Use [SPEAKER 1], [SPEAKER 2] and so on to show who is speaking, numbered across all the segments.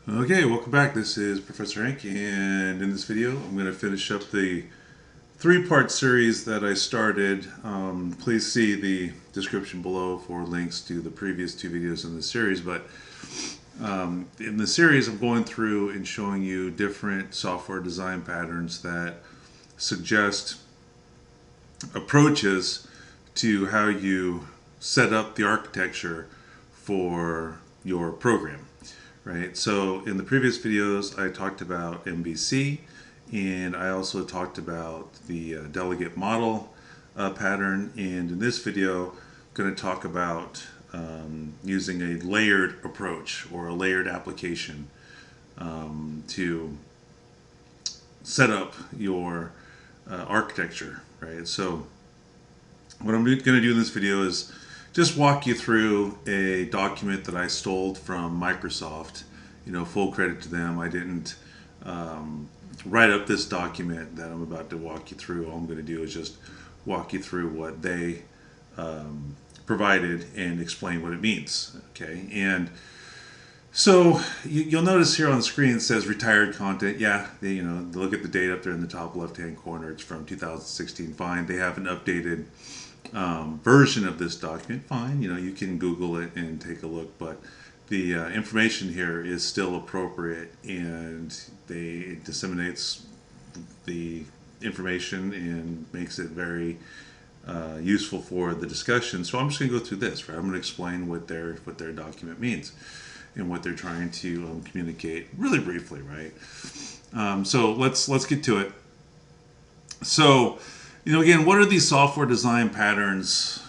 [SPEAKER 1] Okay, welcome back. This is Professor Hank, and in this video, I'm going to finish up the three-part series that I started. Please see the description below for links to the previous two videos in the series. But in the series, I'm going through and showing you different software design patterns that suggest approaches to how you set up the architecture for your program. Right. So in the previous videos, I talked about MVC, and I also talked about the delegate model pattern. And in this video, I'm going to talk about using a layered approach or a layered application to set up your architecture. Right. So what I'm going to do in this video is just walk you through a document that I stole from Microsoft. You know, full credit to them. I didn't write up this document that I'm about to walk you through. All I'm going to do is just walk you through what they provided and explain what it means. Okay, and so you'll notice here on the screen it says retired content. Yeah, look at the date up there in the top left-hand corner. It's from 2016. Fine. They have an updated version of this document. Fine, you can Google it and take a look, but the information here is still appropriate, and it disseminates the information and makes it very useful for the discussion. So I'm just going to go through this. Right, I'm going to explain what their document means and what they're trying to communicate really briefly. Right. So let's get to it. So, again, what are these software design patterns,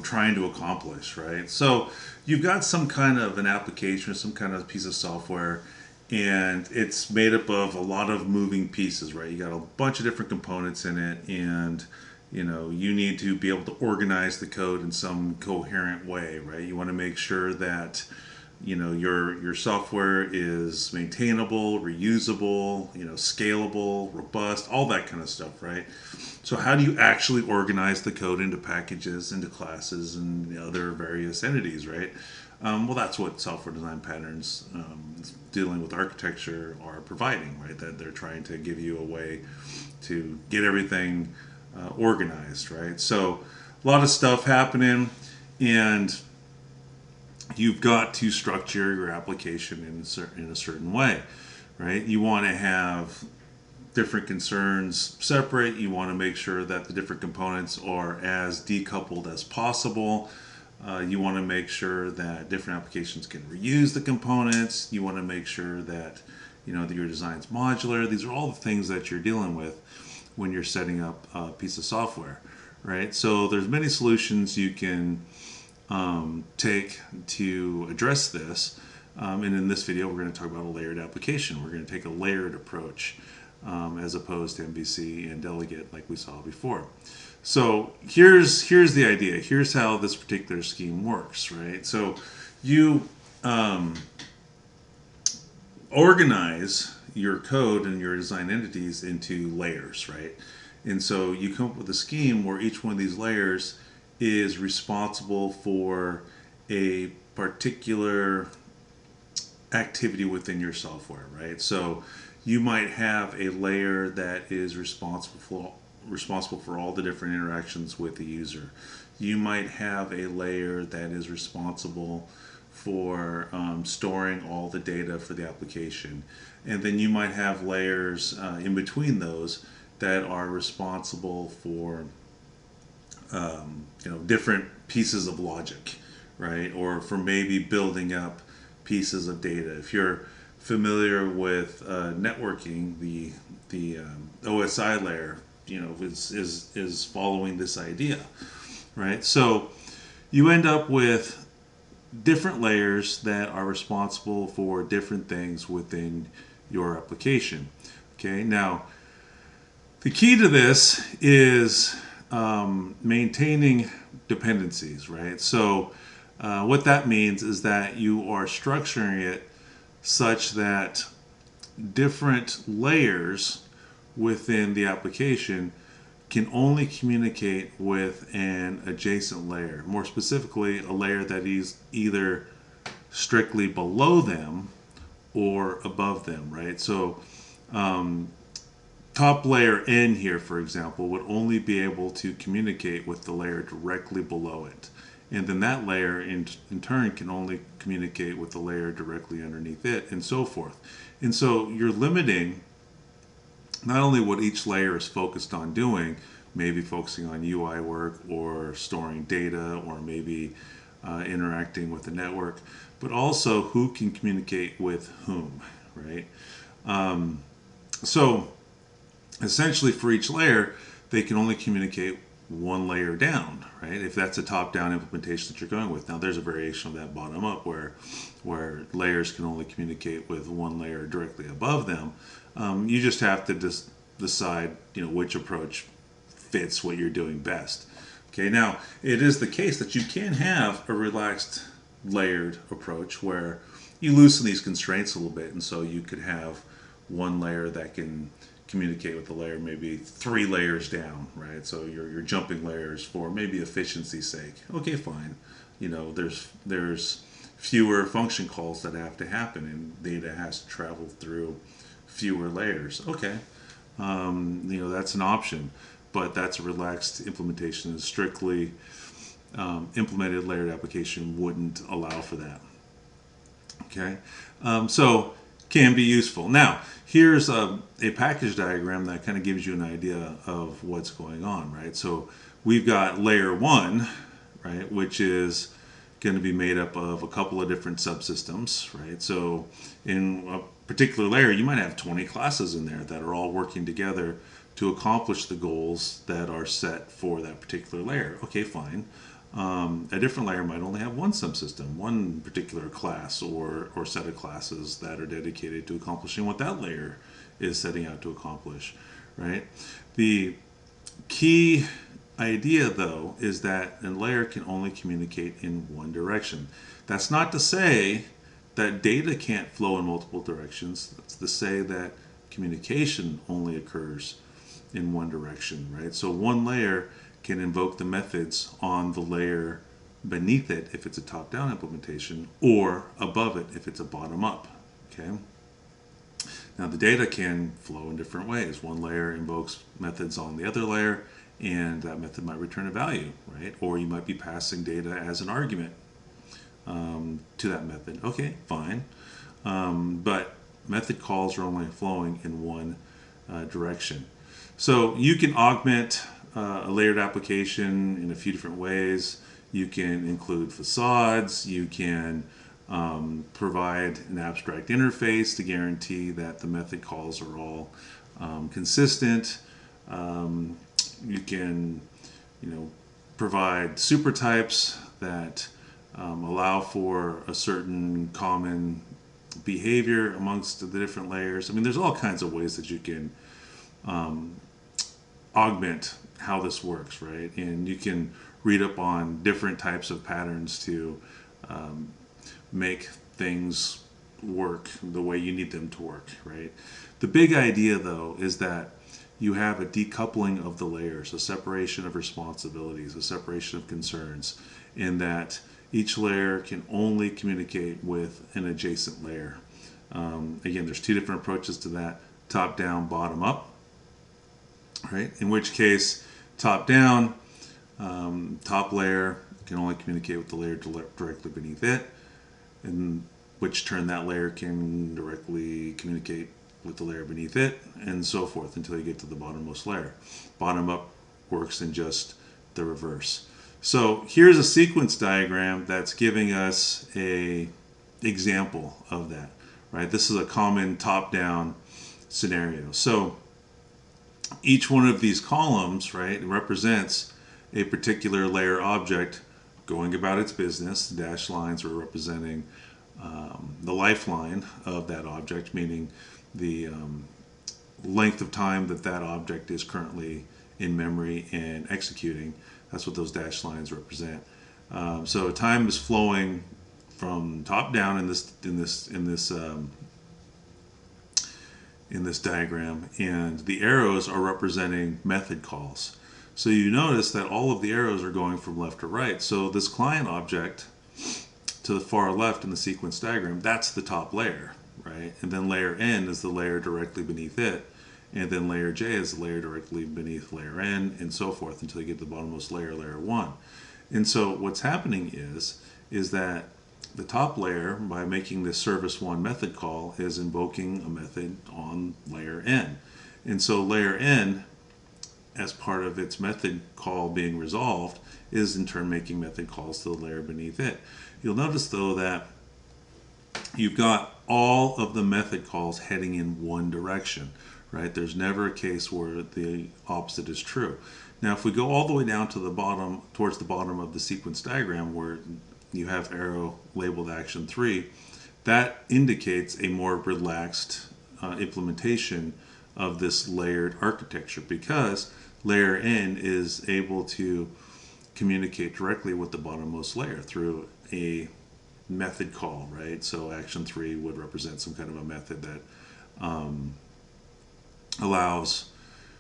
[SPEAKER 1] trying to accomplish, right? So you've got some kind of an application or some kind of piece of software, and it's made up of a lot of moving pieces, right? You got a bunch of different components in it, and you need to be able to organize the code in some coherent way, right? You want to make sure that your software is maintainable, reusable, scalable, robust, all that kind of stuff, right? So how do you actually organize the code into packages, into classes, and other various entities, right? Well, that's what software design patterns dealing with architecture are providing, right? That they're trying to give you a way to get everything organized, right? So a lot of stuff happening, and you've got to structure your application in a certain way, right? You want to have different concerns separate. You want to make sure that the different components are as decoupled as possible. You want to make sure that different applications can reuse the components. You want to make sure that that your design's modular. These are all the things that you're dealing with when you're setting up a piece of software, right? So there's many solutions you can take to address this. And in this video, we're going to talk about a layered application. We're going to take a layered approach as opposed to MVC and Delegate like we saw before. So here's the idea. Here's how this particular scheme works, right? So you organize your code and your design entities into layers, right? And so you come up with a scheme where each one of these layers is responsible for a particular activity within your software, right? So you might have a layer that is responsible for all the different interactions with the user. You might have a layer that is responsible for storing all the data for the application. And then you might have layers in between those that are responsible for different pieces of logic, right? Or for maybe building up pieces of data. If you're familiar with networking, the OSI layer, is following this idea, right? So you end up with different layers that are responsible for different things within your application. Okay, now the key to this is maintaining dependencies, right? So what that means is that you are structuring it such that different layers within the application can only communicate with an adjacent layer. More specifically, a layer that is either strictly below them or above them, right? So top layer N here, for example, would only be able to communicate with the layer directly below it. And then that layer in turn can only communicate with the layer directly underneath it, and so forth. And so you're limiting not only what each layer is focused on doing, maybe focusing on UI work or storing data or maybe interacting with the network, but also who can communicate with whom, right? So essentially for each layer, they can only communicate one layer down, right? If that's a top-down implementation that you're going with. Now there's a variation of that bottom-up where layers can only communicate with one layer directly above them. You just have to decide, which approach fits what you're doing best. Okay, now it is the case that you can have a relaxed layered approach where you loosen these constraints a little bit, and so you could have one layer that can communicate with the layer maybe 3 layers down, right? So you're jumping layers for maybe efficiency's sake. Okay, fine. There's fewer function calls that have to happen, and data has to travel through fewer layers. Okay, that's an option, but that's a relaxed implementation. A strictly implemented layered application wouldn't allow for that. Okay, so can be useful. Now, here's a package diagram that kind of gives you an idea of what's going on, right? So we've got layer 1, right, which is going to be made up of a couple of different subsystems, right? So in a particular layer, you might have 20 classes in there that are all working together to accomplish the goals that are set for that particular layer. Okay, fine. A different layer might only have one subsystem, one particular class or set of classes that are dedicated to accomplishing what that layer is setting out to accomplish, right? The key idea, though, is that a layer can only communicate in one direction. That's not to say that data can't flow in multiple directions. That's to say that communication only occurs in one direction, right? So one layer can invoke the methods on the layer beneath it if it's a top-down implementation, or above it if it's a bottom-up, okay? Now the data can flow in different ways. One layer invokes methods on the other layer, and that method might return a value, right? Or you might be passing data as an argument to that method. Okay, fine. But method calls are only flowing in one direction. So you can augment a layered application in a few different ways. You can include facades. You can provide an abstract interface to guarantee that the method calls are all consistent. You can, provide super types that allow for a certain common behavior amongst the different layers. I mean, there's all kinds of ways that you can augment how this works, right? And you can read up on different types of patterns to make things work the way you need them to work, right? The big idea, though, is that you have a decoupling of the layers, a separation of responsibilities, a separation of concerns, in that each layer can only communicate with an adjacent layer. Again, there's 2 different approaches to that: top-down, bottom-up, right? In which case, top-down, top layer can only communicate with the layer directly beneath it, in which turn that layer can directly communicate with the layer beneath it, and so forth until you get to the bottommost layer. Bottom-up works in just the reverse. So here's a sequence diagram that's giving us a example of that, right? This is a common top-down scenario. So each one of these columns, right, represents a particular layer object going about its business. The dashed lines are representing the lifeline of that object, meaning the length of time that that object is currently in memory and executing. That's what those dashed lines represent. So time is flowing from top down in this diagram, and the arrows are representing method calls. So you notice that all of the arrows are going from left to right. So this client object to the far left in the sequence diagram, that's the top layer, right? And then layer N is the layer directly beneath it. And then layer J is the layer directly beneath layer N, and so forth until you get to the bottommost layer, layer 1. And so what's happening is that the top layer, by making this service1 method call, is invoking a method on layer N. And so layer N, as part of its method call being resolved, is in turn making method calls to the layer beneath it. You'll notice though that you've got all of the method calls heading in one direction, right? There's never a case where the opposite is true. Now, if we go all the way down to the bottom, towards the bottom of the sequence diagram where you have arrow labeled action 3, that indicates a more relaxed implementation of this layered architecture, because layer N is able to communicate directly with the bottommost layer through a method call, right? So action 3 would represent some kind of a method that allows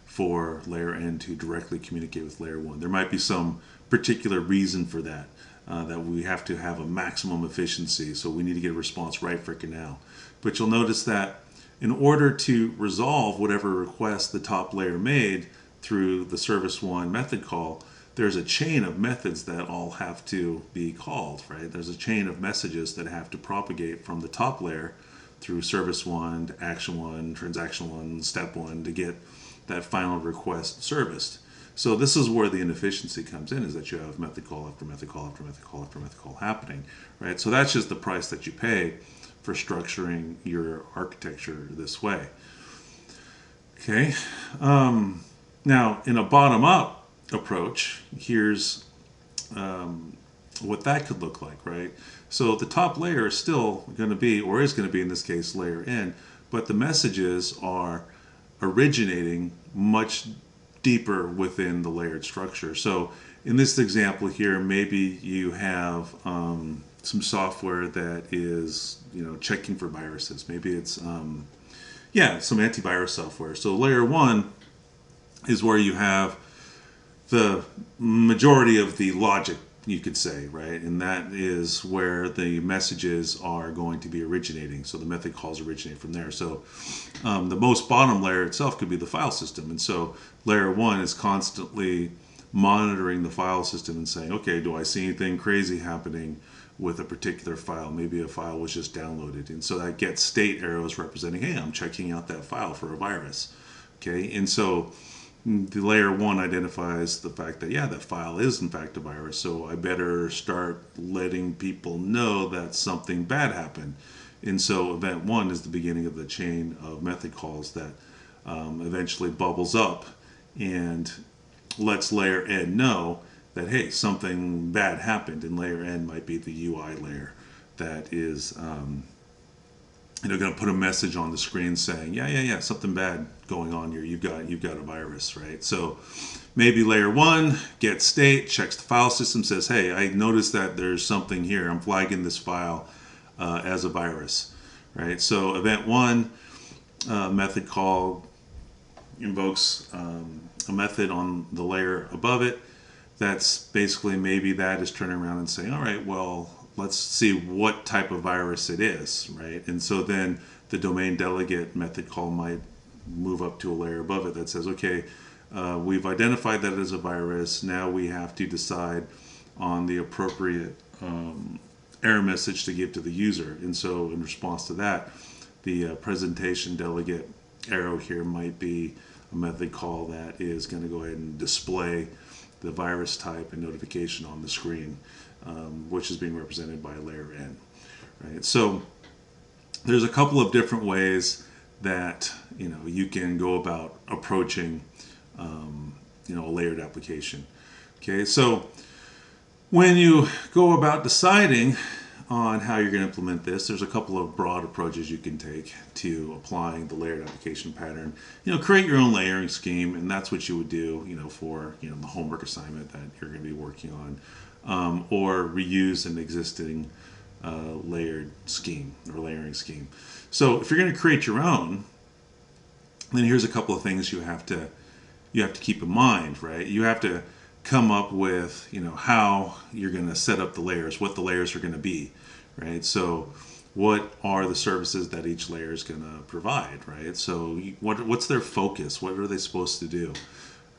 [SPEAKER 1] for layer N to directly communicate with layer 1. There might be some particular reason for that, that we have to have a maximum efficiency, so we need to get a response right frickin' now. But you'll notice that in order to resolve whatever request the top layer made through the service1 method call, there's a chain of methods that all have to be called, right? There's a chain of messages that have to propagate from the top layer through service1 to action1, transaction1, step1 to get that final request serviced. So this is where the inefficiency comes in, is that you have method call after method call after method call after method call happening, right? So that's just the price that you pay for structuring your architecture this way. Okay. Now, in a bottom-up approach, here's what that could look like, right? So the top layer is still going to be, or is going to be in this case, layer N, but the messages are originating much deeper within the layered structure. So in this example here, maybe you have some software that is, checking for viruses. Maybe it's, some antivirus software. So layer 1 is where you have the majority of the logic, you could say, right? And that is where the messages are going to be originating. So the method calls originate from there. So the most bottom layer itself could be the file system. And so layer 1 is constantly monitoring the file system and saying, okay, do I see anything crazy happening with a particular file? Maybe a file was just downloaded. And so that gets state arrows representing, hey, I'm checking out that file for a virus. Okay, and so the layer 1 identifies the fact that, yeah, that file is in fact a virus, so I better start letting people know that something bad happened. And so event 1 is the beginning of the chain of method calls that eventually bubbles up and lets layer N know that, hey, something bad happened, and layer N might be the UI layer that is going to put a message on the screen saying, yeah, something bad going on here. You've got a virus, right? So maybe layer 1 gets state, checks the file system, says, hey, I noticed that there's something here. I'm flagging this file as a virus, right? So event 1 method call invokes a method on the layer above it. That's basically, maybe that is turning around and saying, all right, well, let's see what type of virus it is, right? And so then the domain delegate method call might move up to a layer above it that says, okay, we've identified that as a virus. Now we have to decide on the appropriate error message to give to the user. And so in response to that, the presentation delegate arrow here might be a method call that is going to go ahead and display the virus type and notification on the screen, which is being represented by layer N. Right? So there's a couple of different ways that you can go about approaching a layered application. Okay, so when you go about deciding on how you're going to implement this, there's a couple of broad approaches you can take to applying the layered application pattern. Create your own layering scheme, and that's what you would do, for the homework assignment that you're going to be working on, or reuse an existing layered scheme or layering scheme. So if you're going to create your own, then here's a couple of things you have to keep in mind, right? You have to come up with how you're going to set up the layers, what the layers are going to be, right? So what are the services that each layer is going to provide, right? So what's their focus? What are they supposed to do,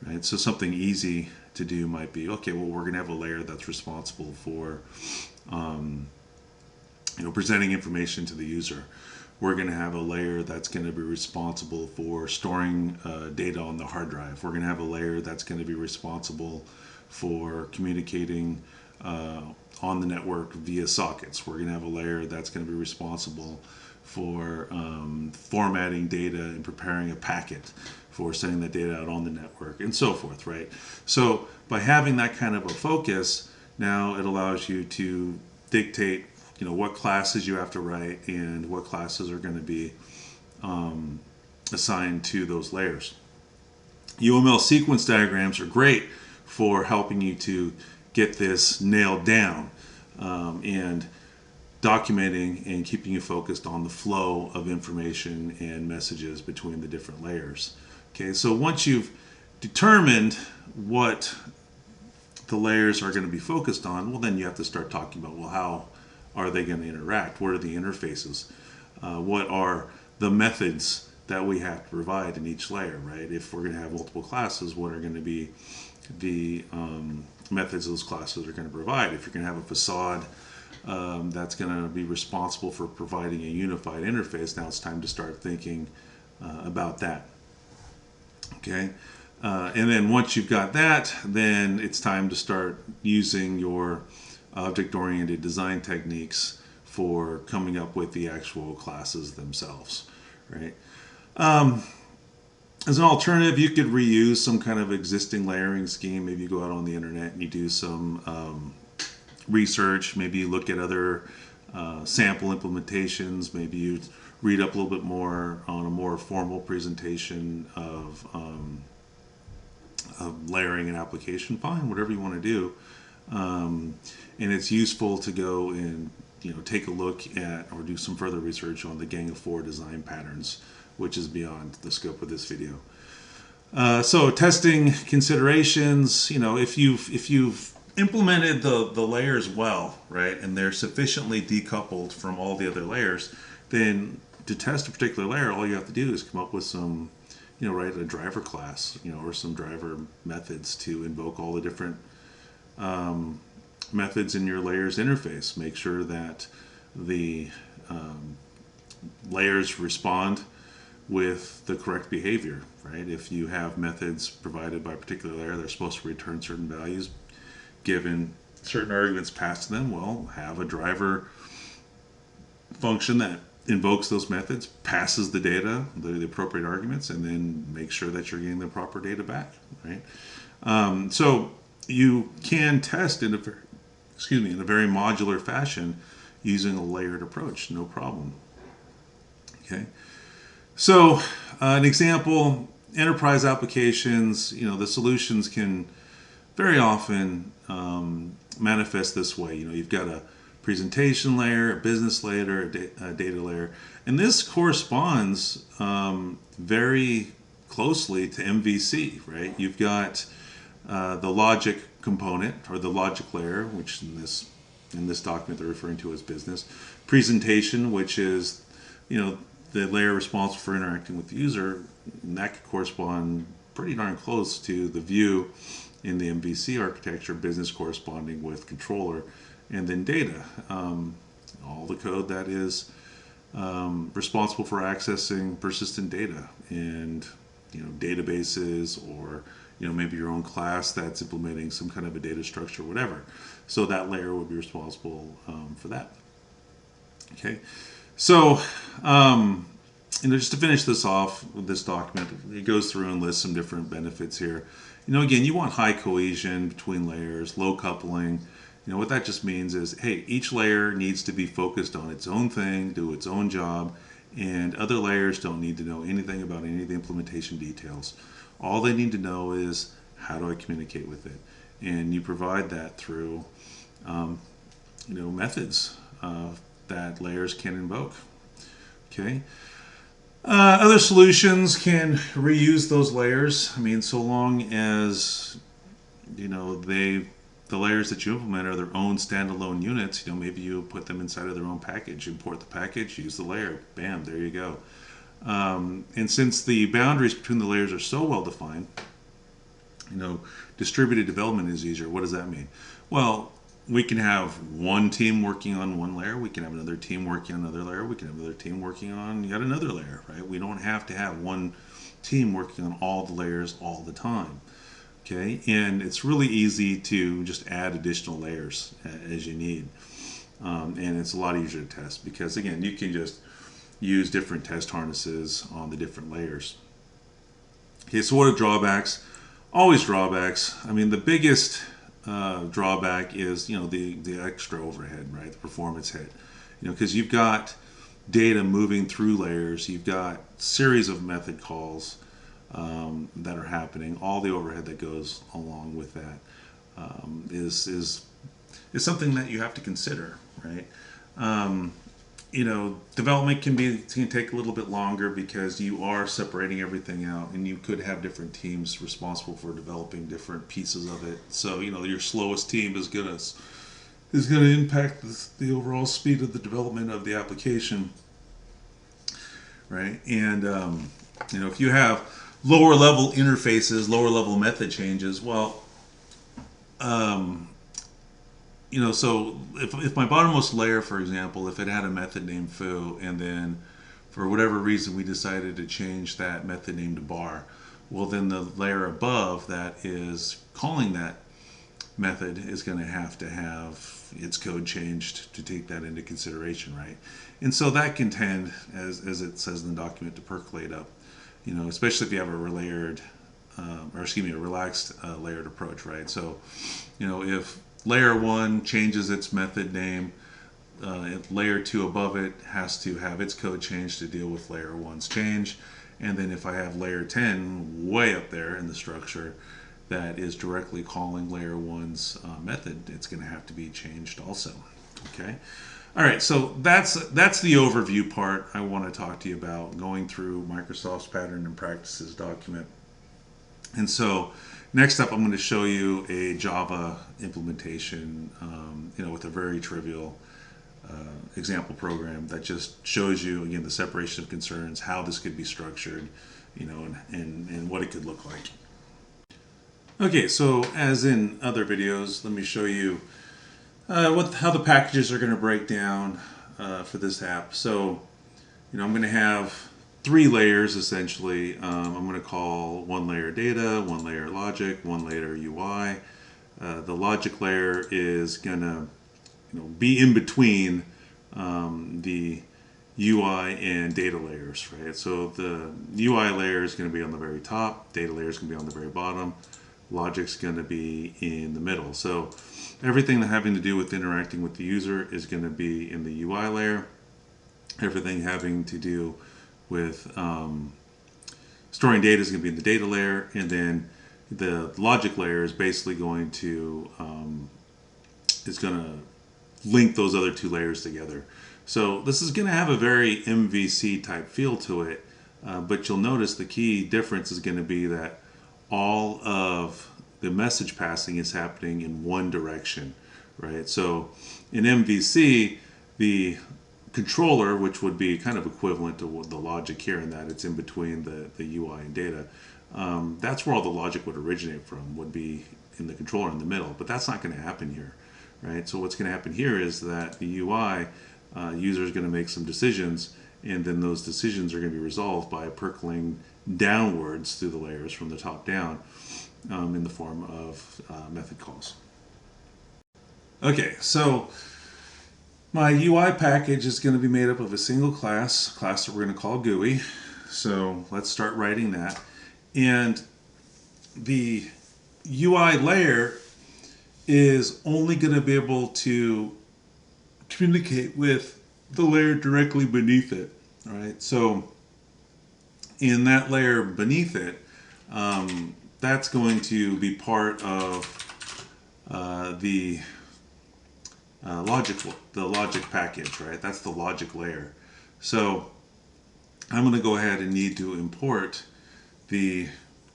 [SPEAKER 1] right? So something easy to do might be, okay, well, we're going to have a layer that's responsible for presenting information to the user. We're going to have a layer that's going to be responsible for storing data on the hard drive. We're going to have a layer that's going to be responsible for communicating on the network via sockets. We're going to have a layer that's going to be responsible for formatting data and preparing a packet for sending the data out on the network, and so forth, right? So by having that kind of a focus, now it allows you to dictate what classes you have to write and what classes are going to be assigned to those layers. UML sequence diagrams are great for helping you to get this nailed down and documenting and keeping you focused on the flow of information and messages between the different layers. Okay, so once you've determined what the layers are going to be focused on, well, then you have to start talking about, well, how are they going to interact? What are the interfaces? What are the methods that we have to provide in each layer, right? If we're going to have multiple classes, what are going to be the methods those classes are going to provide? If you're going to have a facade that's going to be responsible for providing a unified interface, now it's time to start thinking about that. Okay, and then once you've got that, then it's time to start using your object-oriented design techniques for coming up with the actual classes themselves, right? As an alternative, you could reuse some kind of existing layering scheme. Maybe you go out on the internet and you do some research. Maybe you look at other sample implementations. Maybe you read up a little bit more on a more formal presentation of layering an application. Fine, whatever you want to do. And it's useful to go and take a look at or do some further research on the Gang of Four design patterns, which is beyond the scope of this video. So testing considerations, if you've implemented the layers well, right, and they're sufficiently decoupled from all the other layers, then to test a particular layer, all you have to do is come up with some, write a driver class, or some driver methods to invoke all the different methods in your layers interface. Make sure that the layers respond with the correct behavior, right? If you have methods provided by a particular layer, they're supposed to return certain values given certain arguments passed to them. Well, have a driver function that invokes those methods, passes the data, the appropriate arguments, and then make sure that you're getting the proper data back, right? So you can test in a very modular fashion using a layered approach, no problem. Okay. So an example, enterprise applications, the solutions can very often manifest this way. You've got a presentation layer, a business layer, a data layer, and this corresponds very closely to MVC, right? You've got the logic component, or the logic layer, which in this document they're referring to as business. Presentation, which is the layer responsible for interacting with the user, and that could correspond pretty darn close to the view in the MVC architecture. Business corresponding with controller, and then data, all the code that is responsible for accessing persistent data and databases, or maybe your own class that's implementing some kind of a data structure, whatever. So that layer would be responsible for that. Okay, so just to finish this off with this document, it goes through and lists some different benefits here. Again, you want high cohesion between layers, low coupling. What that just means is, hey, each layer needs to be focused on its own thing, do its own job, and other layers don't need to know anything about any of the implementation details. All they need to know is, how do I communicate with it? And you provide that through methods that layers can invoke. Okay. Other solutions can reuse those layers. So long as they the layers that you implement are their own standalone units. Maybe you put them inside of their own package, import the package, use the layer, bam, there you go. And since the boundaries between the layers are so well defined, distributed development is easier. What does that mean? Well, we can have one team working on one layer. We can have another team working on another layer. We can have another team working on yet another layer, right? We don't have to have one team working on all the layers all the time. Okay, and it's really easy to just add additional layers as you need. And it's a lot easier to test because, again, you can just use different test harnesses on the different layers. Okay, so what are drawbacks? Always drawbacks. I mean, the biggest drawback is, the extra overhead, right? The performance hit. Because you've got data moving through layers. You've got series of method calls that are happening. All the overhead that goes along with that is something that you have to consider, right? Development can take a little bit longer because you are separating everything out, and you could have different teams responsible for developing different pieces of it. So your slowest team is gonna impact the overall speed of the development of the application, right? And if you have lower level interfaces, lower level method changes, well, so if my bottommost layer, for example, if it had a method named foo, and then for whatever reason we decided to change that method name to bar, well, then the layer above that is calling that method is going to have its code changed to take that into consideration, right? And so that can tend, as it says in the document, to percolate up, especially if you have a relaxed layered approach, right? So, if layer 1 changes its method name, layer 2 above it has to have its code changed to deal with layer 1's change. And then if I have layer 10 way up there in the structure that is directly calling layer 1's method, it's going to have to be changed also. Okay. All right, so that's the overview part I want to talk to you about, going through Microsoft's Pattern and Practices document. And so next up, I'm going to show you a Java implementation, with a very trivial example program that just shows you, again, the separation of concerns, how this could be structured, and what it could look like. Okay, so as in other videos, let me show you how the packages are going to break down for this app. So, I'm going to have 3 layers essentially. I'm going to call one layer data, one layer logic, one layer UI. The logic layer is going to be in between the UI and data layers, right? So the UI layer is going to be on the very top, data layer is going to be on the very bottom, logic's going to be in the middle. So everything having to do with interacting with the user is going to be in the UI layer. Everything having to do with storing data is going to be in the data layer, and then the logic layer is basically going to link those other 2 layers together. So this is going to have a very MVC type feel to it, but you'll notice the key difference is going to be that all of the message passing is happening in one direction, right? So in MVC, the controller, which would be kind of equivalent to the logic here in that it's in between the UI and data, that's where all the logic would originate from, would be in the controller in the middle, but that's not going to happen here, right? So what's going to happen here is that the UI user is going to make some decisions, and then those decisions are going to be resolved by percolating downwards through the layers from the top down in the form of method calls. Okay, so my UI package is going to be made up of a single class that we're going to call GUI. So let's start writing that. And the UI layer is only going to be able to communicate with the layer directly beneath it, right? So in that layer beneath it, that's going to be part of the logic package, right? That's the logic layer. So I'm going to go ahead and need to import the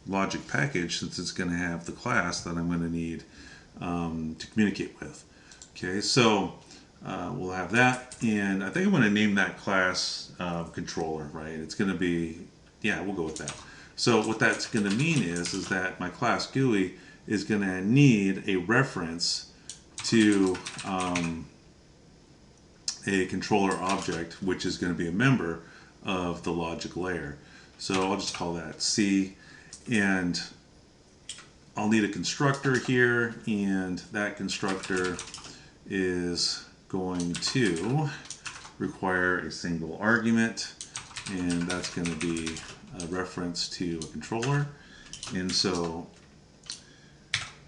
[SPEAKER 1] logic package, since it's going to have the class that I'm going to need to communicate with. Okay, so we'll have that, and I think I'm going to name that class controller, right? It's going to be, yeah, we'll go with that. So what that's going to mean is that my class GUI is going to need a reference to a controller object, which is going to be a member of the logic layer. So I'll just call that C, and I'll need a constructor here, and that constructor is going to require a single argument, and that's going to be a reference to a controller. And so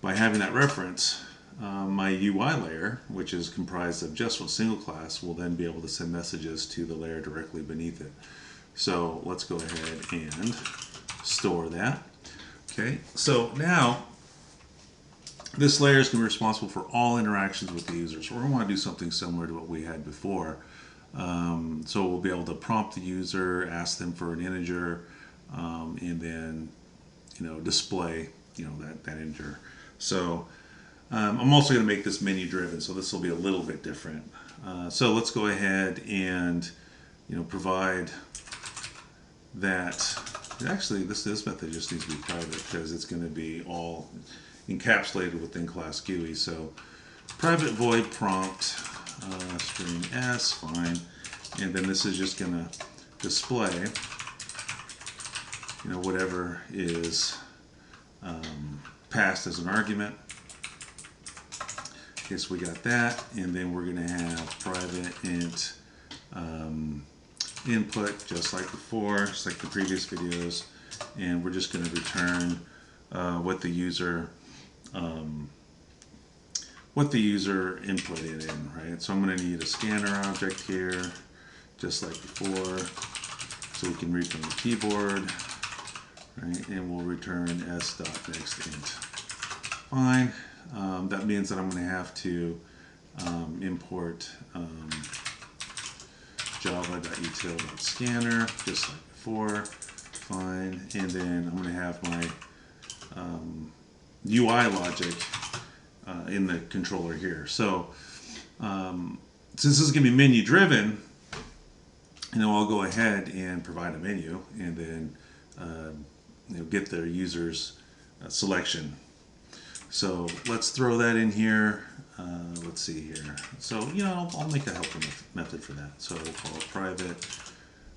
[SPEAKER 1] by having that reference, my UI layer, which is comprised of just a single class, will then be able to send messages to the layer directly beneath it. So let's go ahead and store that. Okay, so now this layer is going to be responsible for all interactions with the user. So we're going to want to do something similar to what we had before. So we'll be able to prompt the user, ask them for an integer, and then display that integer. So I'm also going to make this menu driven, so this will be a little bit different. So let's go ahead and provide that. Actually, this method just needs to be private because it's going to be all encapsulated within class GUI. So private void prompt string s, fine, and then this is just going to display whatever is passed as an argument. Okay, so we got that, and then we're going to have private int input, just like before, just like the previous videos, and we're just going to return what the user inputted in, right? So I'm going to need a scanner object here, just like before, so we can read from the keyboard, right? And we'll return s.nextInt. Fine. That means that I'm going to have to import java.util.scanner, just like before. Fine. And then I'm going to have my UI logic in the controller here. So since this is going to be menu driven, I'll go ahead and provide a menu and then get the user's selection. So let's throw that in here. Let's see here. So I'll make a helper method for that. So we'll call it private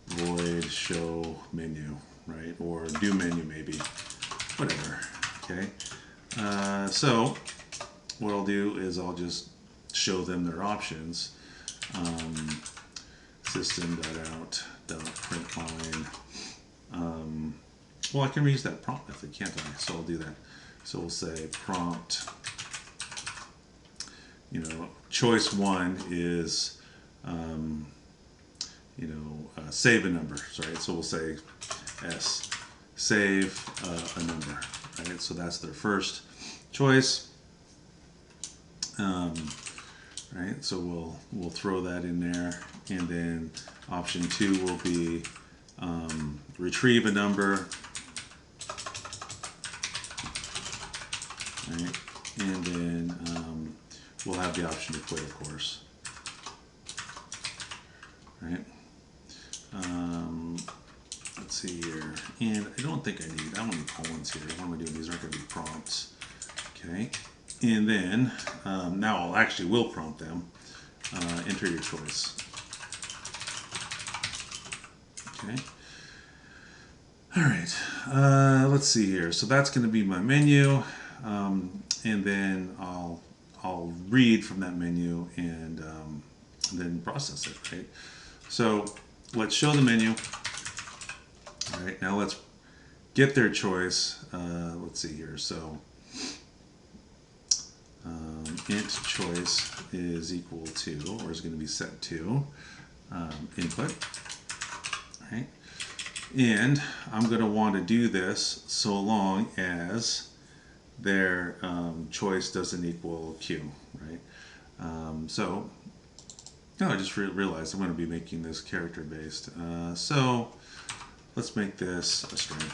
[SPEAKER 1] void show menu, right? Or do menu maybe, whatever. Okay. So what I'll do is I'll just show them their options. System.out.println. Well, I can reuse that prompt method, can't I? So I'll do that. So we'll say prompt, choice 1 is, save a number, right? So we'll say S, save a number, right? So that's their first choice, right? So we'll throw that in there, and then option 2 will be retrieve a number. Right. And then we'll have the option to quit, of course. Right. Let's see here. And I don't think I don't need colons here. What am I doing? These aren't going to be prompts. Okay. And then now I will prompt them. Enter your choice. Okay. All right. Let's see here. So that's going to be my menu. And then I'll read from that menu and then process it, right? So let's show the menu. All right, now let's get their choice. Let's see here. So int choice is equal to, or is going to be set to, input. All right, and I'm going to want to do this so long as their choice doesn't equal Q, right? So I just realized I'm going to be making this character based. So let's make this a string.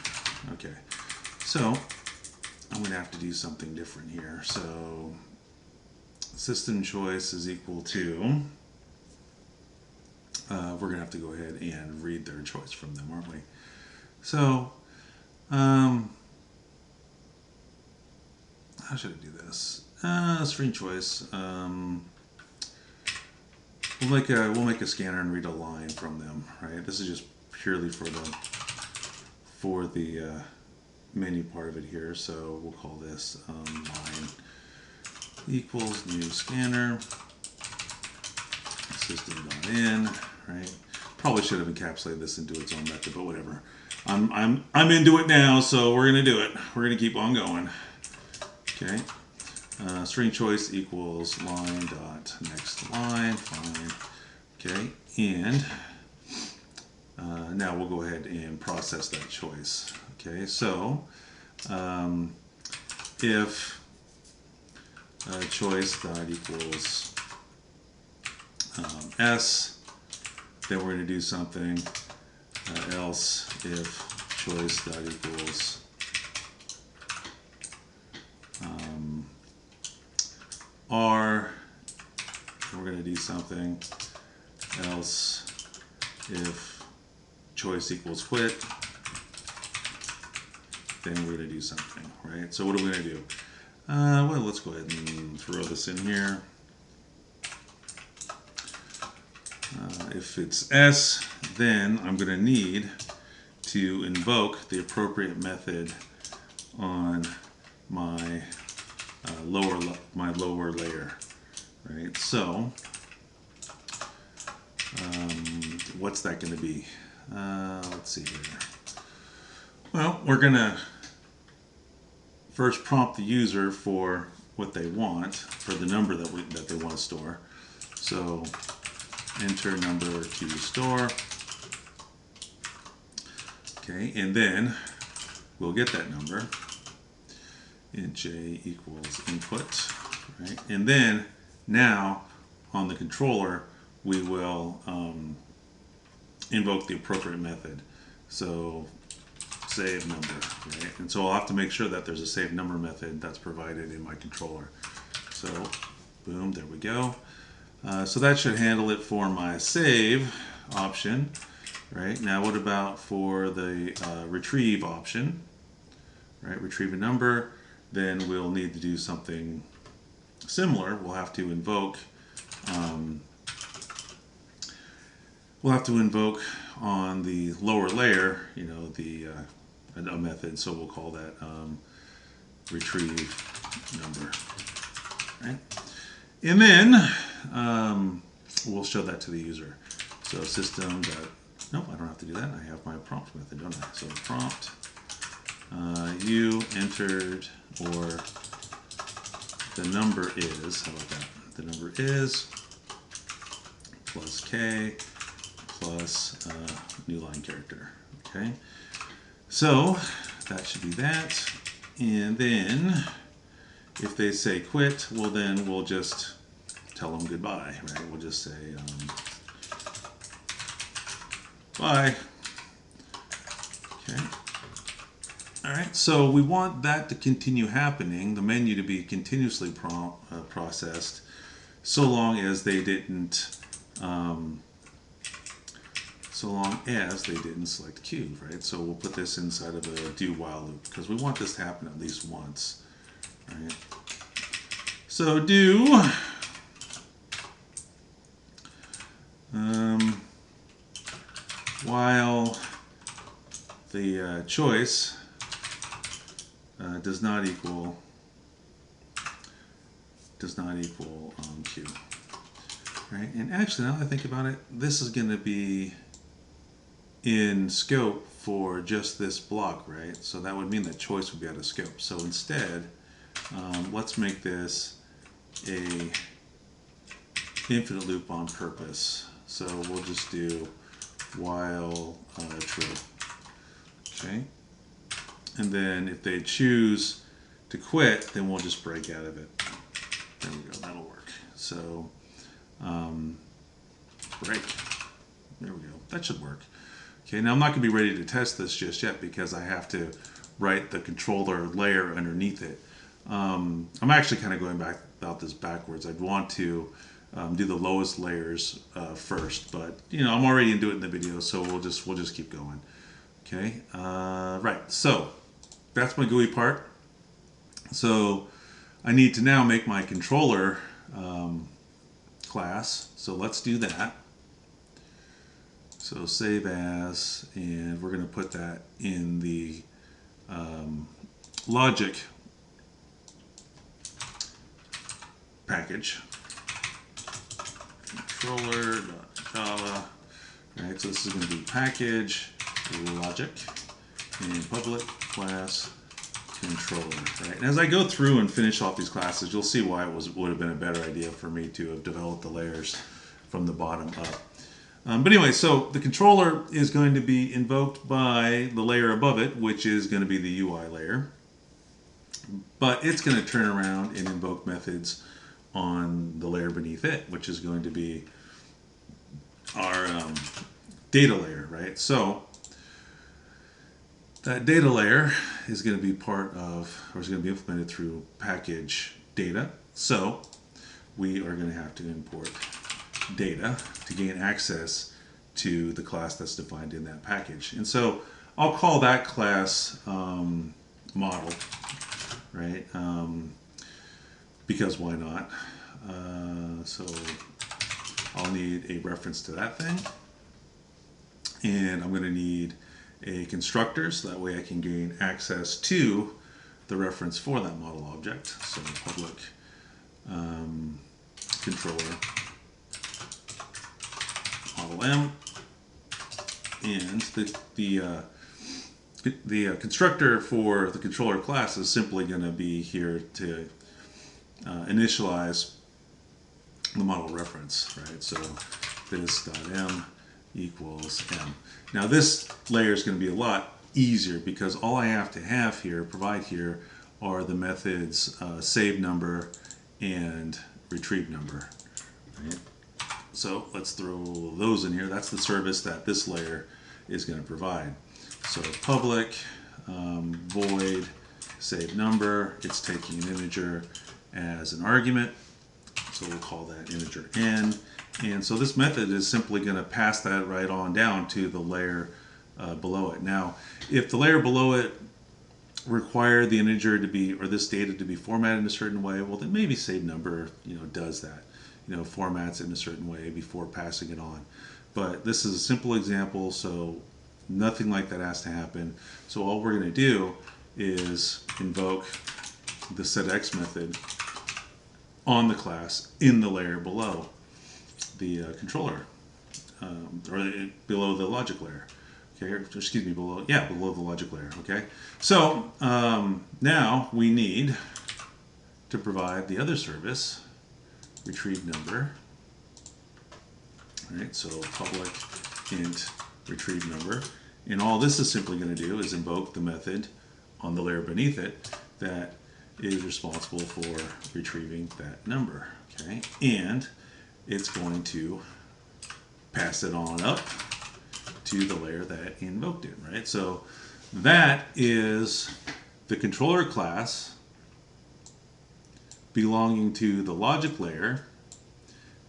[SPEAKER 1] Okay, so I'm going to have to do something different here. So system choice is equal to, we're going to have to go ahead and read their choice from them, aren't we? So, how should I do this? String choice. We'll make a scanner and read a line from them, right? This is just purely for the menu part of it here. So we'll call this line equals new scanner system.in, right? Probably should have encapsulated this into its own method, but whatever. I'm into it now, so we're gonna do it. We're gonna keep on going. Okay. String choice equals line dot next line. Fine. Okay, and now we'll go ahead and process that choice. Okay, so if choice dot equals s, then we're going to do something else if choice dot equals r, we're going to do something else if choice equals quit, then we're going to do something, right? So what are we going to do? Well, let's go ahead and throw this in here. If it's S, then I'm going to need to invoke the appropriate method on my lower layer, right? So what's that going to be? Let's see here. Well, we're going to first prompt the user for what they want, for the number that they want to store. So enter number to store. Okay, and then we'll get that number. Int j equals input, right? And then now on the controller we will invoke the appropriate method. So save number, right? And so I'll have to make sure that there's a save number method that's provided in my controller. So boom, there we go. So that should handle it for my save option, right? Now what about for the retrieve option, right? Retrieve a number, then we'll need to do something similar. We'll have to invoke on the lower layer, you know, a method. So we'll call that retrieve number, right? And then we'll show that to the user. So system dot, nope, I don't have to do that. I have my prompt method, don't I? So prompt, you entered, or the number is, how about that? The number is plus k plus new line character, okay? So that should be that. And then if they say quit, well then we'll just tell them goodbye, right? We'll just say bye. Okay. All right, so we want that to continue happening, the menu to be continuously processed, so long as they didn't select Q, right? So we'll put this inside of a do while loop because we want this to happen at least once, right? So do while the choice does not equal Q, right? And actually, now that I think about it, this is going to be in scope for just this block, right? So that would mean that choice would be out of scope. So instead, let's make this a infinite loop on purpose. So we'll just do while true, okay? And then if they choose to quit, then we'll just break out of it. There we go, that'll work. So break, there we go, that should work. Okay, now I'm not going to be ready to test this just yet because I have to write the controller layer underneath it. I'm actually kind of going back about this backwards. I'd want to do the lowest layers first, but you know I'm already into it in the video, so we'll just keep going. Okay, right. So that's my GUI part. So I need to now make my controller class. So let's do that. So save as, and we're going to put that in the logic package. Controller.java. Right, so this is going to be package logic and public class controller. Right, and as I go through and finish off these classes, you'll see why it would have been a better idea for me to have developed the layers from the bottom up. But anyway, so the controller is going to be invoked by the layer above it, which is going to be the UI layer. But it's going to turn around and invoke methods on the layer beneath it, which is going to be our data layer, right? So that data layer is going to be part of, or is going to be implemented through package data. So we are going to have to import data to gain access to the class that's defined in that package. And so I'll call that class model, right? Because why not? So I'll need a reference to that thing, and I'm going to need a constructor so that way I can gain access to the reference for that model object. So public controller model M, and the constructor for the controller class is simply going to be here to initialize the model reference, right? So this.m equals m. Now this layer is going to be a lot easier because all I have to have here, provide here, are the methods save number and retrieve number. Right? So let's throw those in here. That's the service that this layer is going to provide. So public void save number, it's taking an integer as an argument. So we'll call that integer n. And so this method is simply going to pass that right on down to the layer below it. Now, if the layer below it required the integer to be, or this data to be formatted in a certain way, well then maybe save number, you know, does that. You know, formats it in a certain way before passing it on. But this is a simple example, so nothing like that has to happen. So all we're going to do is invoke the setX method on the class in the layer below the controller, or below the logic layer. Okay, or excuse me, below the logic layer. Okay, so now we need to provide the other service, retrieve number. All right, so public int retrieve number, and all this is simply going to do is invoke the method on the layer beneath it that is responsible for retrieving that number. Okay, and it's going to pass it on up to the layer that invoked it, right? So that is the controller class belonging to the logic layer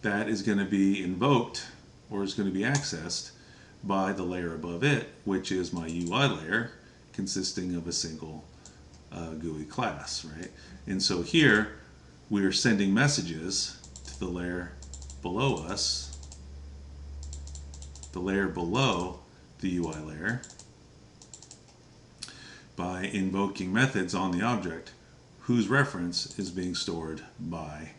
[SPEAKER 1] that is going to be invoked or is going to be accessed by the layer above it, which is my UI layer consisting of a single GUI class, right? And so here we are sending messages to the layer below us, the layer below the UI layer, by invoking methods on the object whose reference is being stored by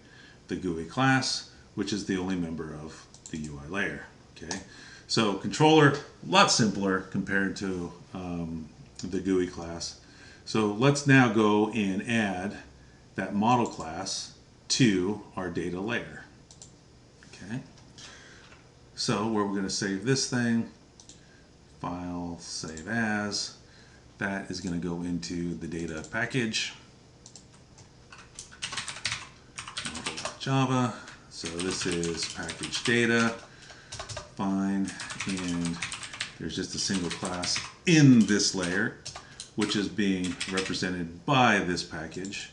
[SPEAKER 1] the GUI class, which is the only member of the UI layer. Okay, so controller, a lot simpler compared to the GUI class. So let's now go and add that model class to our data layer. Okay, so where we're going to save this thing, file, save as, that is going to go into the data package, model.java. So this is package data, fine, and there's just a single class in this layer, which is being represented by this package.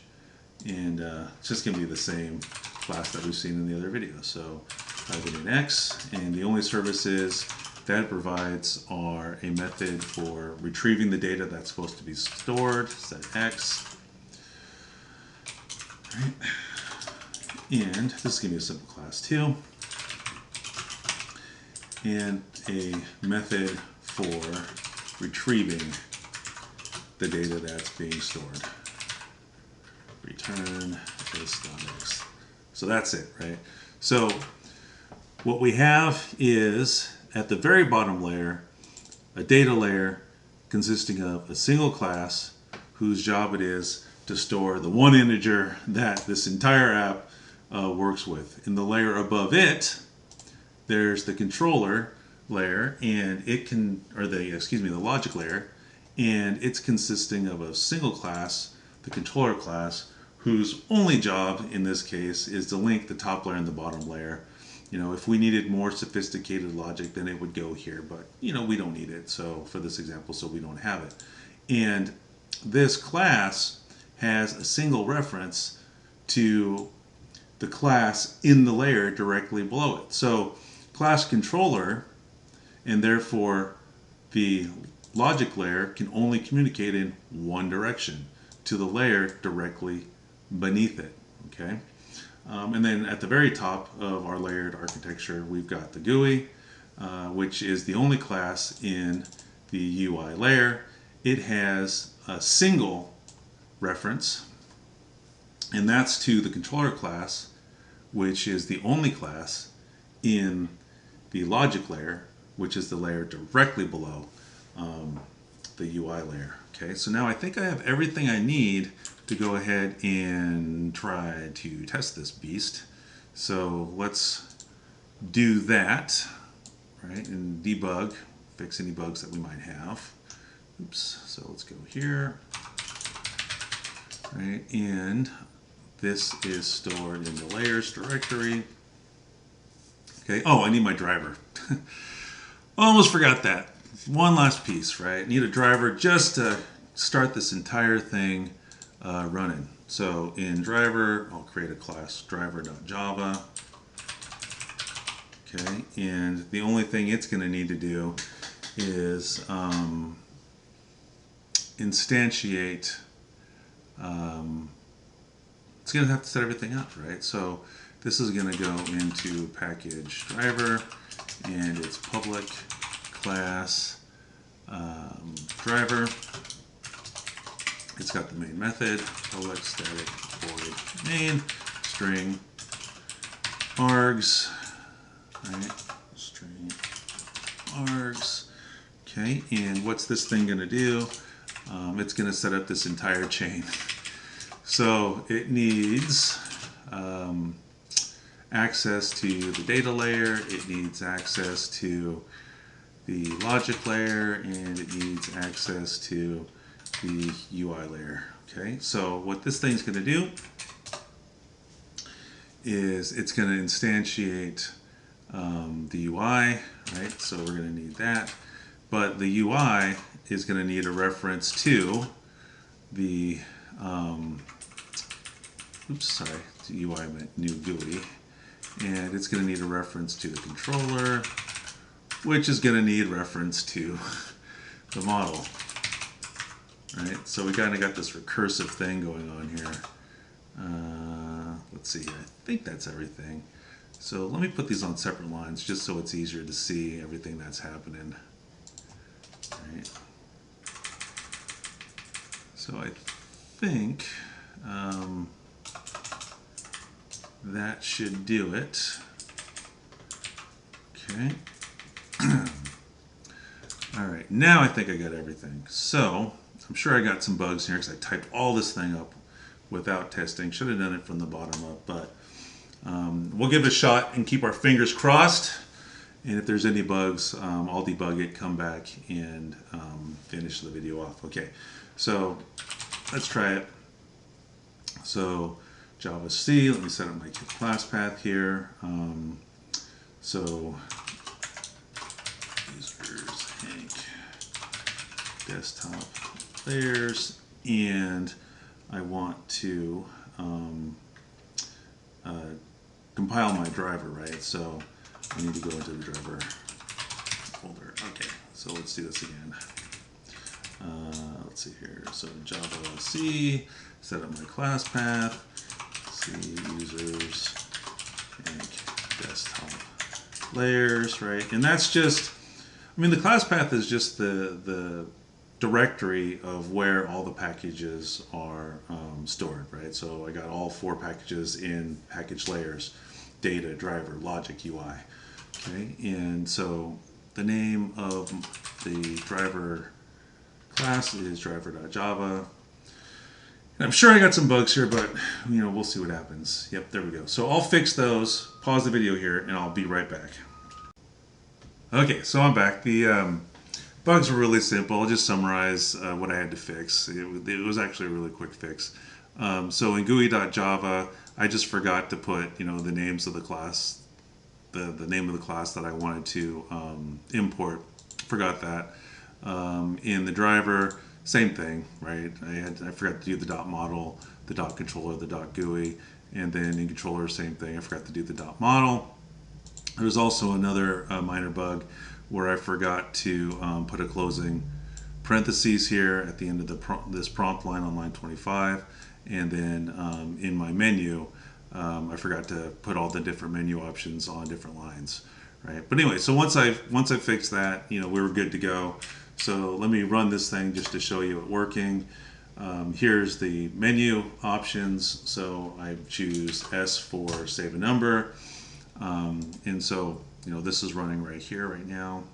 [SPEAKER 1] And it's just going to be the same class that we've seen in the other video. So type it in X, and the only services that it provides are a method for retrieving the data that's supposed to be stored, set X. All right. And this is going to be a simple class too. And a method for retrieving the data that's being stored. Return this.x. So that's it, right? So what we have is, at the very bottom layer, a data layer consisting of a single class whose job it is to store the one integer that this entire app works with. In the layer above it, there's the controller layer, and it can, or the logic layer, and it's consisting of a single class, the controller class, whose only job in this case is to link the top layer and the bottom layer. You know, if we needed more sophisticated logic, then it would go here, but you know, we don't need it, so for this example, so we don't have it. And this class has a single reference to the class in the layer directly below it. So class controller, and therefore the logic layer, can only communicate in one direction, to the layer directly beneath it. Okay, and then at the very top of our layered architecture, we've got the GUI, which is the only class in the UI layer. It has a single reference, and that's to the controller class, which is the only class in the logic layer, which is the layer directly below the UI layer. Okay, so now I think I have everything I need to go ahead and try to test this beast. So let's do that, right, and debug, fix any bugs that we might have. Oops, so let's go here, right, and this is stored in the layers directory. Okay, oh, I need my driver. Almost forgot that. One last piece, right? Need a driver just to start this entire thing running. So in driver, I'll create a class driver.java. Okay, and the only thing it's going to need to do is instantiate. It's going to have to set everything up, right? So this is going to go into package driver, and it's public class driver. It's got the main method, public static void main, string args, right? String args. Okay, and what's this thing going to do? It's going to set up this entire chain. So it needs access to the data layer, it needs access to the logic layer, and it needs access to the UI layer. Okay, so what this thing's going to do is it's going to instantiate the UI, right? So we're going to need that, but the UI is going to need a reference to the UI meant new GUI, and it's going to need a reference to the controller, which is going to need reference to the model. Right, so we kind of got this recursive thing going on here. Let's see, I think that's everything. So let me put these on separate lines just so it's easier to see everything that's happening. Right. So I think that should do it. Okay. All right, now I think I got everything. So I'm sure I got some bugs here because I typed all this thing up without testing. Should have done it from the bottom up, but we'll give it a shot and keep our fingers crossed. And if there's any bugs, I'll debug it, come back, and finish the video off. Okay, so let's try it. So Java C, let me set up my class path here. So users Hank desktop layers, and I want to compile my driver, right? So I need to go into the driver folder. Okay, so let's do this again. Let's see here. So Java C, set up my class path, C users, make desktop layers, right? And that's just, I mean, the class path is just the directory of where all the packages are stored, right? So I got all 4 packages in package layers: data, driver, logic, UI. Okay, and so the name of the driver class is driver.java. And I'm sure I got some bugs here, but we'll see what happens. Yep, there we go. So I'll fix those, pause the video here, and I'll be right back. Okay, so I'm back. The bugs were really simple. I'll just summarize what I had to fix. It was actually a really quick fix. So in GUI.java, I just forgot to put the names of the class, the name of the class that I wanted to import. Forgot that. In the driver, same thing, right? I forgot to do the dot model, the dot controller, the dot GUI, and then in controller, same thing. I forgot to do the dot model. There's also another minor bug where I forgot to put a closing parentheses here at the end of this prompt line on line 25, and then in my menu, I forgot to put all the different menu options on different lines, right? But anyway, so once I fixed that, we were good to go. So let me run this thing just to show you it working. Here's the menu options. So I choose S for save a number. And so, this is running right here, right now.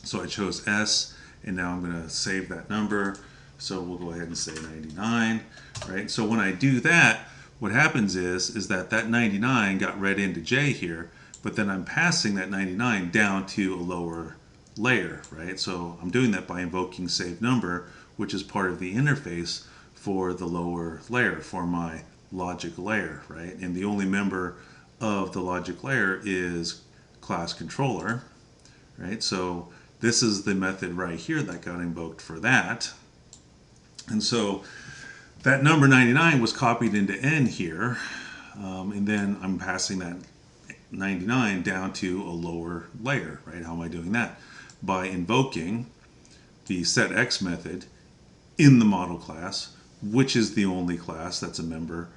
[SPEAKER 1] So I chose S, and now I'm going to save that number. So we'll go ahead and say 99, right? So when I do that, what happens is that 99 got read into J here, but then I'm passing that 99 down to a lower layer, right? So I'm doing that by invoking save number, which is part of the interface for the lower layer, for my logic layer, right? And the only member of the logic layer is class controller, right? So this is the method right here that got invoked for that. And so that number 99 was copied into N here, and then I'm passing that 99 down to a lower layer, right? How am I doing that? By invoking the setX method in the model class, which is the only class that's a member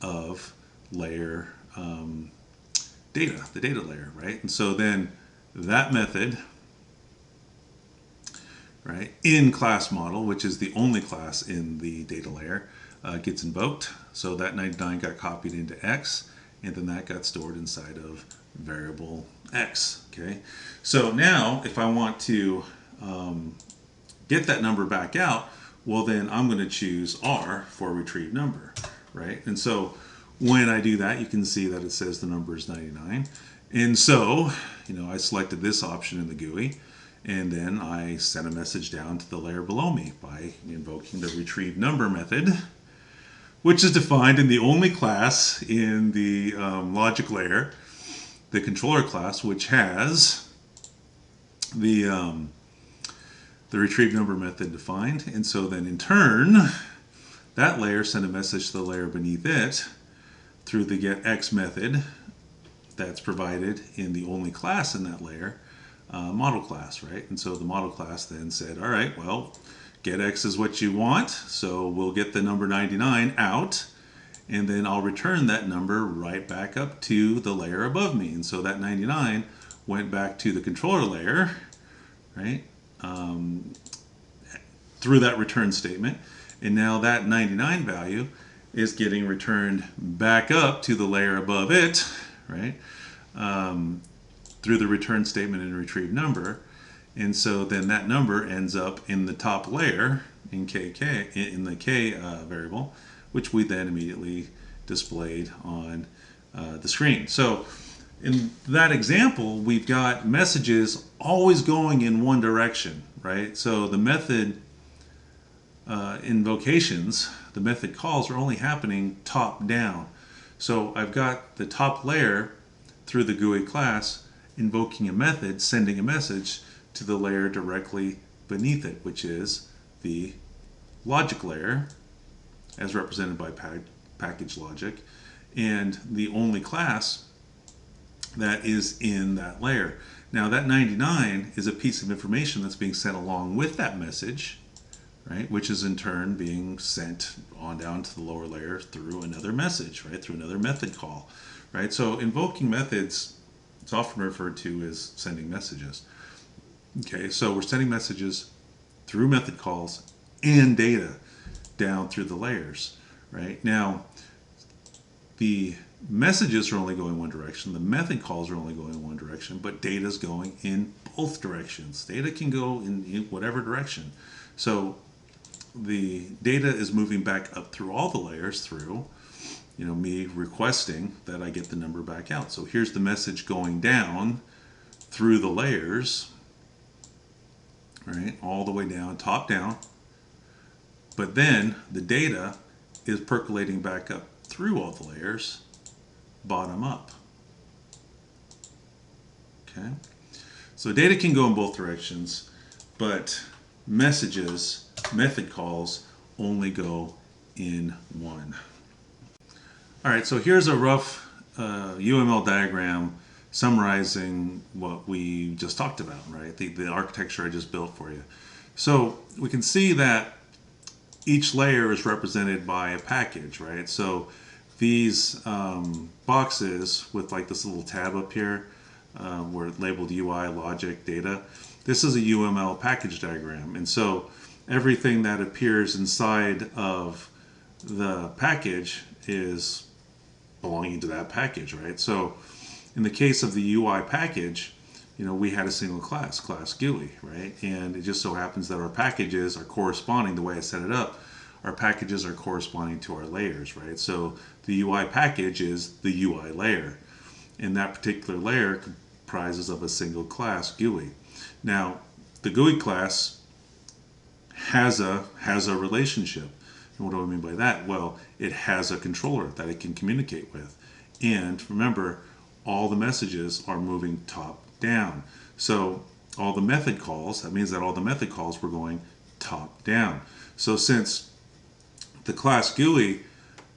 [SPEAKER 1] of layer data, the data layer, right? And so then that method, right, in class model, which is the only class in the data layer, gets invoked. So that 99 got copied into X, and then that got stored inside of variable X, okay? So now if I want to get that number back out, well then I'm going to choose R for retrieve number, right? And so when I do that, you can see that it says the number is 99. And so, I selected this option in the GUI, and then I sent a message down to the layer below me by invoking the retrieve number method, which is defined in the only class in the logic layer, the controller class, which has the retrieve number method defined. And so then in turn, that layer sent a message to the layer beneath it through the getX method that's provided in the only class in that layer, model class, right? And so the model class then said, all right, well, getX is what you want, so we'll get the number 99 out, and then I'll return that number right back up to the layer above me. And so that 99 went back to the controller layer, right, through that return statement. And now that 99 value is getting returned back up to the layer above it, right, through the return statement and retrieve number. And so then that number ends up in the top layer in KK, in the K variable, which we then immediately displayed on the screen. So in that example, we've got messages always going in one direction, right? So the method invocations, the method calls are only happening top down. So I've got the top layer through the GUI class invoking a method, sending a message to the layer directly beneath it, which is the logic layer, as represented by package logic, and the only class that is in that layer. Now that 99 is a piece of information that's being sent along with that message, right, which is in turn being sent on down to the lower layer through another message, right, through another method call, right? So invoking methods, it's often referred to as sending messages. Okay, so we're sending messages through method calls and data down through the layers, right? Now, the messages are only going one direction, the method calls are only going in one direction, but data is going in both directions. Data can go in whatever direction. So the data is moving back up through all the layers through, me requesting that I get the number back out. So here's the message going down through the layers, right, all the way down, top down. But then the data is percolating back up through all the layers, bottom up. Okay, so data can go in both directions, but messages, method calls, only go in one. All right, so here's a rough UML diagram summarizing what we just talked about, right? The architecture I just built for you. So we can see that each layer is represented by a package, right? So these boxes with like this little tab up here where it's labeled UI, logic, data, this is a UML package diagram. And so everything that appears inside of the package is belonging to that package, right? So in the case of the UI package, we had a single class GUI, right? And it just so happens that our packages are corresponding, the way I set it up, our packages are corresponding to our layers, right? So the UI package is the UI layer. And that particular layer comprises of a single class GUI. Now, the GUI class has a relationship. And what do I mean by that? Well, it has a controller that it can communicate with. And remember, all the messages are moving top down. So all the method calls, that means that all the method calls were going top down. So since the class GUI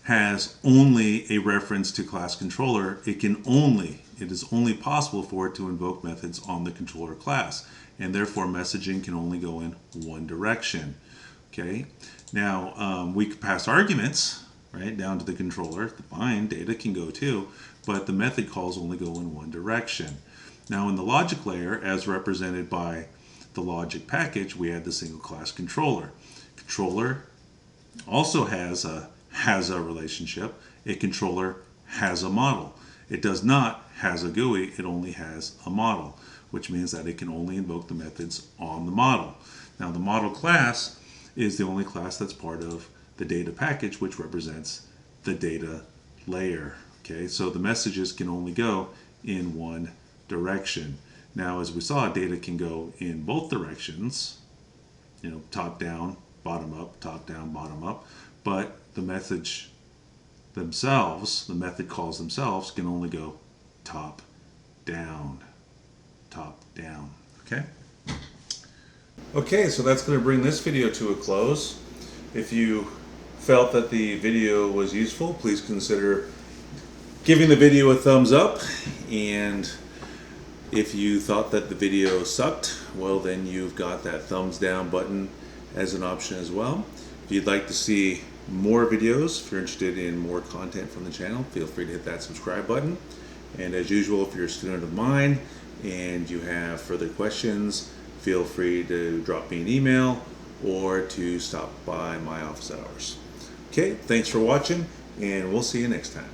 [SPEAKER 1] has only a reference to class controller, it is only possible for it to invoke methods on the controller class, and therefore messaging can only go in one direction. Okay, now we could pass arguments, right, down to the controller. The bind data can go too, but the method calls only go in one direction. Now in the logic layer, as represented by the logic package, we had the single class controller. Controller also has a relationship. A controller has a model. It does not has a GUI, it only has a model, which means that it can only invoke the methods on the model. Now the model class is the only class that's part of the data package, which represents the data layer. Okay, so the messages can only go in one direction. Now, as we saw, data can go in both directions, top down, bottom up, top down, bottom up, but the message themselves, the method calls themselves, can only go top down, okay? Okay, so that's going to bring this video to a close. If you felt that the video was useful, please consider giving the video a thumbs up, and if you thought that the video sucked, well then you've got that thumbs down button as an option as well. If you'd like to see more videos, if you're interested in more content from the channel, feel free to hit that subscribe button. And as usual, if you're a student of mine and you have further questions, feel free to drop me an email or to stop by my office hours. Okay, thanks for watching, and we'll see you next time.